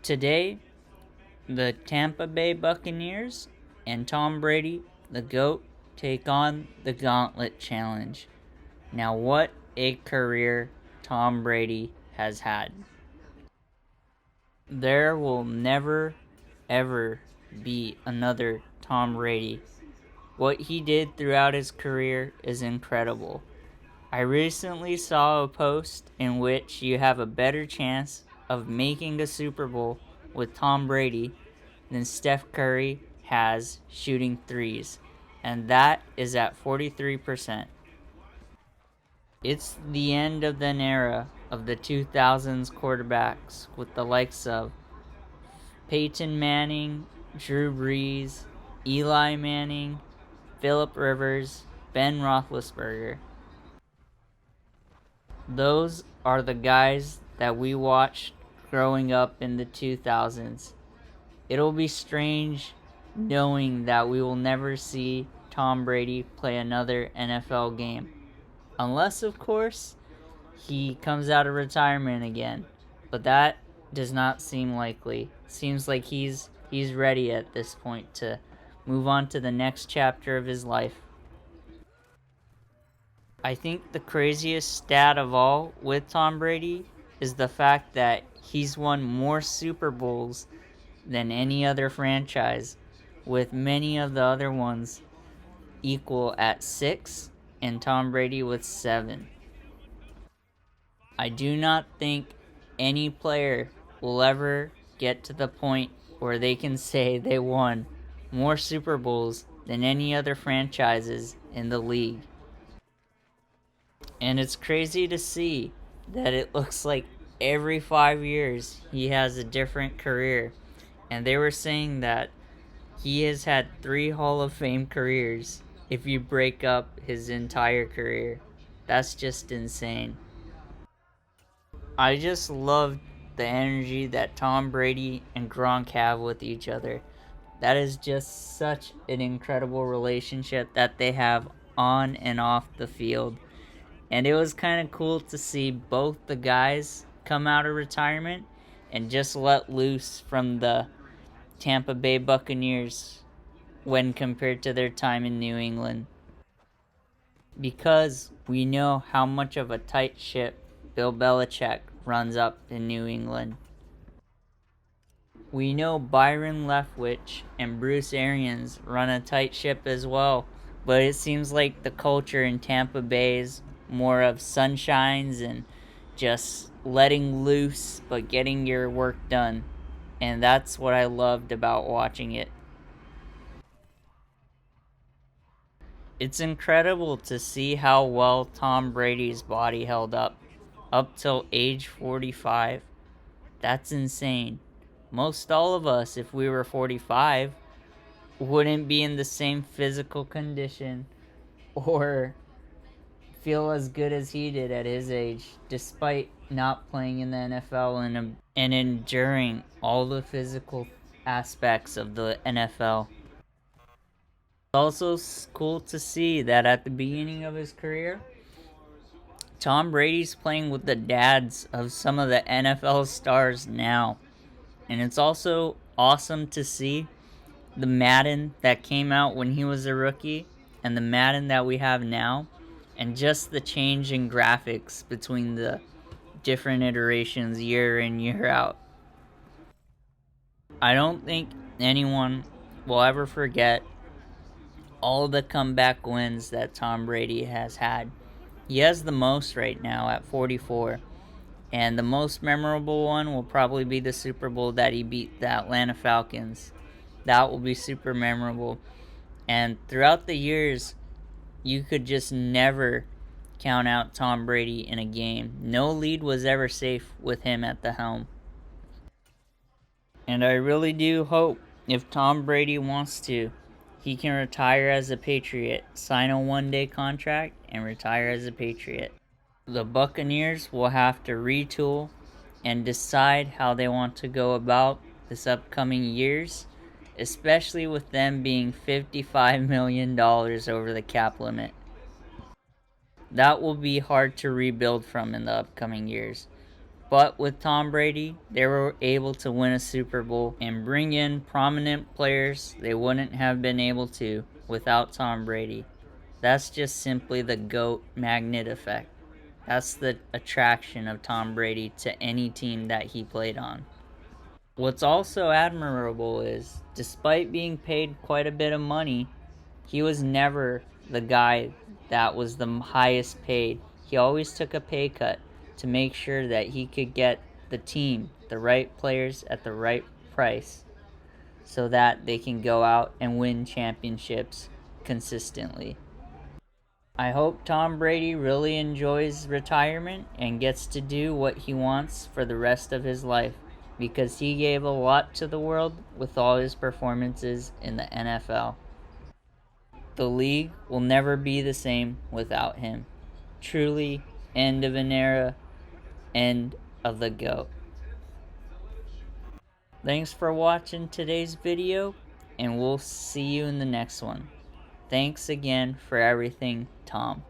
Today, the Tampa Bay Buccaneers and Tom Brady, the GOAT, take on the Gauntlet Challenge. Now, what a career Tom Brady has had. There will never, ever be another Tom Brady. What he did throughout his career is incredible. I recently saw a post in which you have a better chance of making a Super Bowl with Tom Brady than Steph Curry has shooting threes, and that is at 43%. It's the end of an era of the 2000s quarterbacks with the likes of Peyton Manning, Drew Brees, Eli Manning, Phillip Rivers, Ben Roethlisberger. Those are the guys that we watched growing up in the 2000s. It'll be strange knowing that we will never see Tom Brady play another NFL game. Unless, of course, he comes out of retirement again. But that does not seem likely. Seems like he's ready at this point to move on to the next chapter of his life. I think the craziest stat of all with Tom Brady is the fact that he's won more Super Bowls than any other franchise, with many of the other ones equal at 6 and Tom Brady with 7. I do not think any player will ever get to the point where they can say they won more Super Bowls than any other franchises in the league. And it's crazy to see that it looks like every 5 years he has a different career. And they were saying that he has had 3 Hall of Fame careers if you break up his entire career. That's just insane. I just love the energy that Tom Brady and Gronk have with each other. That is just such an incredible relationship that they have on and off the field. And it was kind of cool to see both the guys come out of retirement and just let loose from the Tampa Bay Buccaneers when compared to their time in New England. Because we know how much of a tight ship Bill Belichick runs up in New England. We know Byron Leftwich and Bruce Arians run a tight ship as well, but it seems like the culture in Tampa Bay is more of sunshines and just letting loose but getting your work done. And that's what I loved about watching it. It's incredible to see how well Tom Brady's body held up till age 45. That's insane. Most all of us, if we were 45, wouldn't be in the same physical condition or feel as good as he did at his age, despite not playing in the NFL and enduring all the physical aspects of the NFL. It's also cool to see that at the beginning of his career, Tom Brady's playing with the dads of some of the NFL stars now. And it's also awesome to see the Madden that came out when he was a rookie and the Madden that we have now, and just the change in graphics between the different iterations year in, year out. I don't think anyone will ever forget all the comeback wins that Tom Brady has had. He has the most right now at 44. And the most memorable one will probably be the Super Bowl that he beat the Atlanta Falcons. That will be super memorable. And throughout the years, you could just never count out Tom Brady in a game. No lead was ever safe with him at the helm. And I really do hope, if Tom Brady wants to, he can retire as a Patriot, sign a one-day contract, and retire as a Patriot. The Buccaneers will have to retool and decide how they want to go about this upcoming years, especially with them being $55 million over the cap limit. That will be hard to rebuild from in the upcoming years. But with Tom Brady, they were able to win a Super Bowl and bring in prominent players they wouldn't have been able to without Tom Brady. That's just simply the GOAT magnet effect. That's the attraction of Tom Brady to any team that he played on. What's also admirable is, despite being paid quite a bit of money, he was never the guy that was the highest paid. He always took a pay cut to make sure that he could get the team the right players at the right price so that they can go out and win championships consistently. I hope Tom Brady really enjoys retirement and gets to do what he wants for the rest of his life, because he gave a lot to the world with all his performances in the NFL. The league will never be the same without him. Truly, end of an era, end of the GOAT. Thanks for watching today's video, and we'll see you in the next one. Thanks again for everything, Tom.